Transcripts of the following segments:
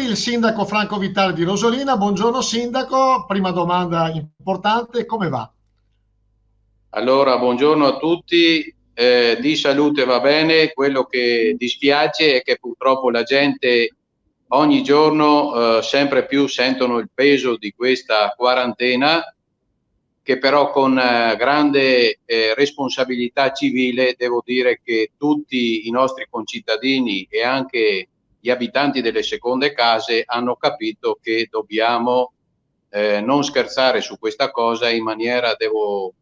il sindaco Franco Vitale di Rosolina. Buongiorno sindaco, prima domanda importante, come va? Allora, buongiorno a tutti. Di salute va bene, quello che dispiace è che purtroppo la gente ogni giorno sempre più sentono il peso di questa quarantena, che però con grande responsabilità civile devo dire che tutti i nostri concittadini e anche gli abitanti delle seconde case hanno capito che dobbiamo non scherzare su questa cosa in maniera, devo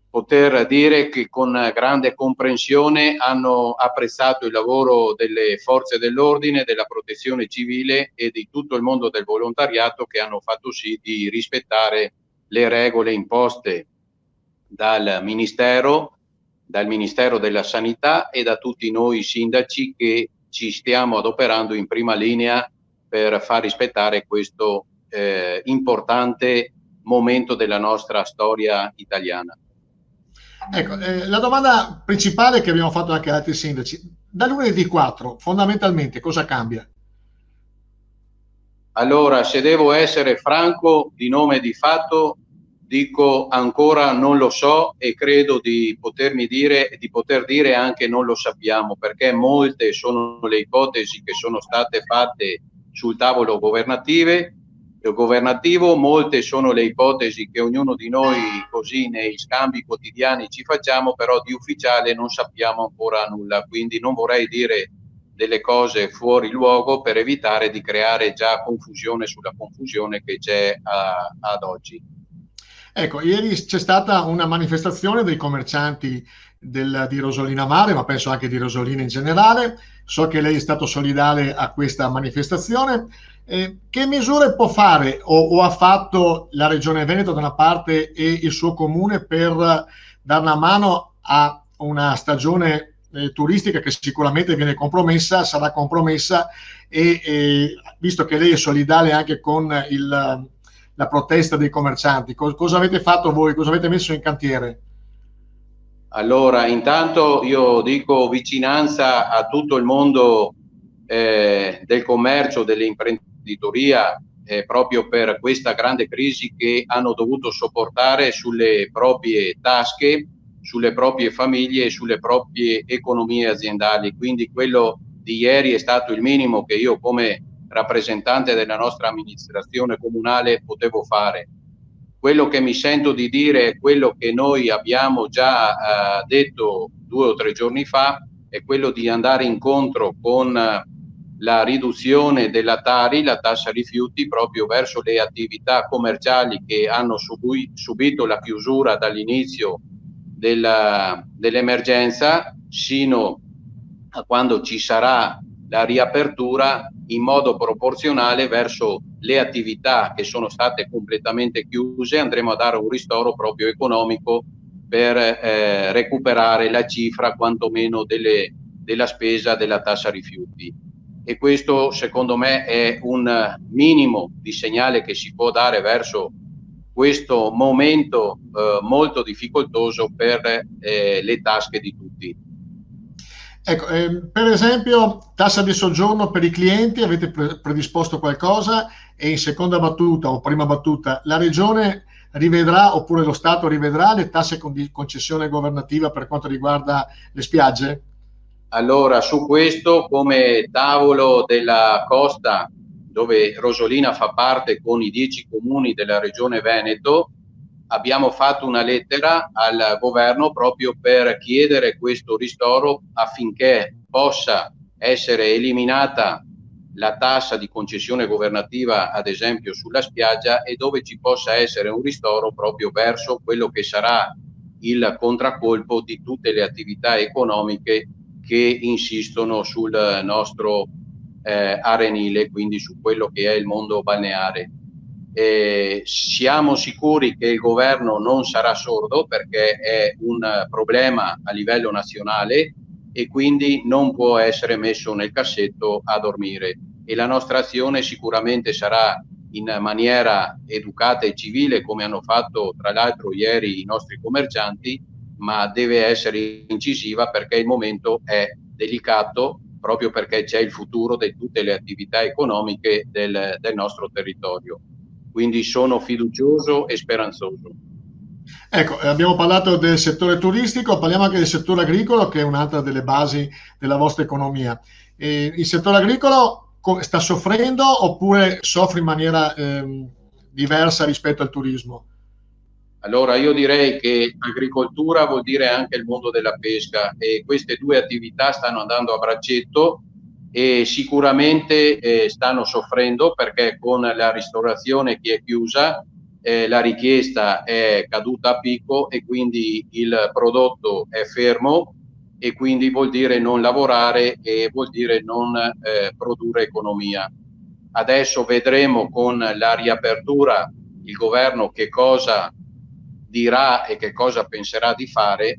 poter dire che con grande comprensione hanno apprezzato il lavoro delle forze dell'ordine, della protezione civile e di tutto il mondo del volontariato, che hanno fatto sì di rispettare le regole imposte dal Ministero della Sanità e da tutti noi sindaci che ci stiamo adoperando in prima linea per far rispettare questo importante momento della nostra storia italiana. Ecco, la domanda principale che abbiamo fatto anche ad altri sindaci, da lunedì 4 fondamentalmente cosa cambia? Allora, se devo essere franco, di nome e di fatto, dico ancora non lo so e credo di poter dire anche non lo sappiamo, perché molte sono le ipotesi che sono state fatte sul tavolo governativo, molte sono le ipotesi che ognuno di noi così nei scambi quotidiani ci facciamo, però di ufficiale non sappiamo ancora nulla, quindi non vorrei dire delle cose fuori luogo per evitare di creare già confusione sulla confusione che c'è ad oggi. Ecco, ieri c'è stata una manifestazione dei commercianti di Rosolina Mare, ma penso anche di Rosolina in generale. So che lei è stato solidale a questa manifestazione. Che misure può fare o ha fatto la Regione Veneto da una parte e il suo comune per dare una mano a una stagione turistica che sicuramente viene compromessa, sarà compromessa e visto che lei è solidale anche con la protesta dei commercianti, cosa avete fatto voi, cosa avete messo in cantiere? Allora, intanto io dico vicinanza a tutto il mondo del commercio, dell'imprenditoria, proprio per questa grande crisi che hanno dovuto sopportare sulle proprie tasche, sulle proprie famiglie e sulle proprie economie aziendali. Quindi quello di ieri è stato il minimo che io come rappresentante della nostra amministrazione comunale potevo fare. Quello che mi sento di dire è quello che noi abbiamo già detto 2 o 3 giorni fa, è quello di andare incontro con la riduzione della Tari, la tassa rifiuti, proprio verso le attività commerciali che hanno subito la chiusura dall'inizio dell'emergenza sino a quando ci sarà la riapertura, in modo proporzionale verso le attività che sono state completamente chiuse. Andremo a dare un ristoro proprio economico per recuperare la cifra quantomeno della spesa della tassa rifiuti, e questo secondo me è un minimo di segnale che si può dare verso questo momento molto difficoltoso per le tasche di tutti. Ecco, per esempio, tassa di soggiorno per i clienti, avete predisposto qualcosa? E in seconda battuta o prima battuta, la Regione rivedrà oppure lo Stato rivedrà le tasse di concessione governativa per quanto riguarda le spiagge? Allora, su questo, come tavolo della costa, dove Rosolina fa parte con i 10 comuni della regione Veneto, abbiamo fatto una lettera al governo proprio per chiedere questo ristoro affinché possa essere eliminata la tassa di concessione governativa, ad esempio sulla spiaggia, e dove ci possa essere un ristoro proprio verso quello che sarà il contraccolpo di tutte le attività economiche che insistono sul nostro arenile, quindi su quello che è il mondo balneare. Siamo sicuri che il governo non sarà sordo, perché è un problema a livello nazionale e quindi non può essere messo nel cassetto a dormire, e la nostra azione sicuramente sarà in maniera educata e civile, come hanno fatto tra l'altro ieri i nostri commercianti, ma deve essere incisiva perché il momento è delicato proprio perché c'è il futuro di tutte le attività economiche del nostro territorio. Quindi sono fiducioso e speranzoso. Ecco, abbiamo parlato del settore turistico, parliamo anche del settore agricolo, che è un'altra delle basi della vostra economia. Il settore agricolo sta soffrendo oppure soffre in maniera diversa rispetto al turismo? Allora io direi che agricoltura vuol dire anche il mondo della pesca e queste due attività stanno andando a braccetto e sicuramente stanno soffrendo perché con la ristorazione che è chiusa la richiesta è caduta a picco e quindi il prodotto è fermo e quindi vuol dire non lavorare e vuol dire non produrre economia. Adesso vedremo con la riapertura il governo che cosa dirà e che cosa penserà di fare,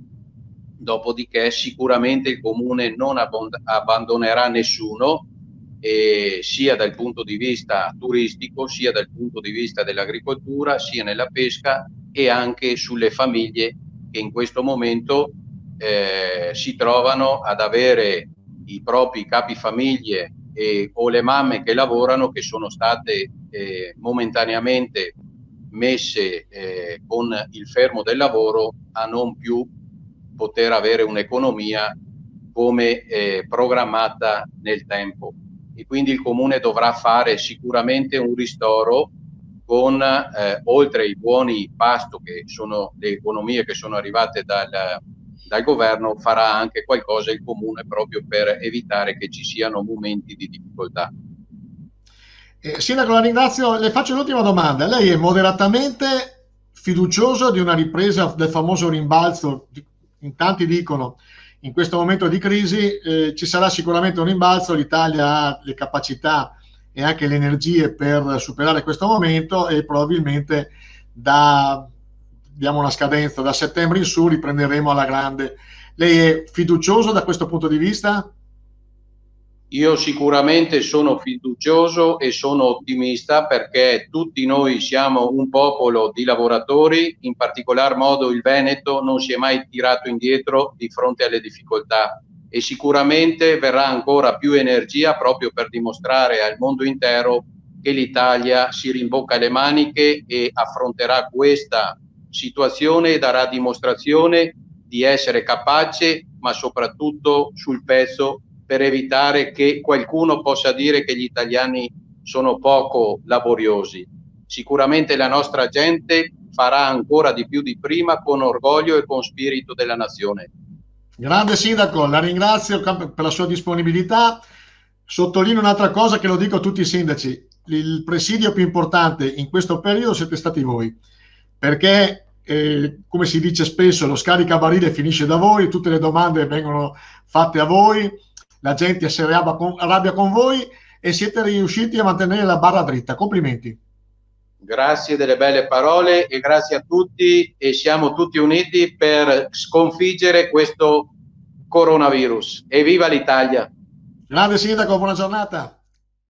dopodiché sicuramente il comune non abbandonerà nessuno, sia dal punto di vista turistico, sia dal punto di vista dell'agricoltura, sia nella pesca e anche sulle famiglie che in questo momento si trovano ad avere i propri capifamiglie o le mamme che lavorano che sono state momentaneamente messe con il fermo del lavoro a non più poter avere un'economia come programmata nel tempo e quindi il comune dovrà fare sicuramente un ristoro con oltre ai buoni pasto che sono le economie che sono arrivate dal governo, farà anche qualcosa il comune proprio per evitare che ci siano momenti di difficoltà. Sindaco, la ringrazio. Le faccio l'ultima domanda. Lei è moderatamente fiducioso di una ripresa del famoso rimbalzo? In tanti dicono in questo momento di crisi ci sarà sicuramente un rimbalzo, l'Italia ha le capacità e anche le energie per superare questo momento e probabilmente diamo una scadenza, da settembre in su riprenderemo alla grande. Lei è fiducioso da questo punto di vista? Io sicuramente sono fiducioso e sono ottimista perché tutti noi siamo un popolo di lavoratori, in particolar modo il Veneto non si è mai tirato indietro di fronte alle difficoltà e sicuramente verrà ancora più energia proprio per dimostrare al mondo intero che l'Italia si rimbocca le maniche e affronterà questa situazione e darà dimostrazione di essere capace, ma soprattutto sul pezzo per evitare che qualcuno possa dire che gli italiani sono poco laboriosi. Sicuramente la nostra gente farà ancora di più di prima con orgoglio e con spirito della nazione. Grande sindaco, la ringrazio per la sua disponibilità. Sottolineo un'altra cosa che lo dico a tutti i sindaci: il presidio più importante in questo periodo siete stati voi, perché come si dice spesso, lo scaricabarile finisce da voi, tutte le domande vengono fatte a voi, la gente si arrabbia con voi e siete riusciti a mantenere la barra dritta. Complimenti. Grazie delle belle parole e grazie a tutti e siamo tutti uniti per sconfiggere questo coronavirus. Evviva l'Italia! Grande sindaco, buona giornata.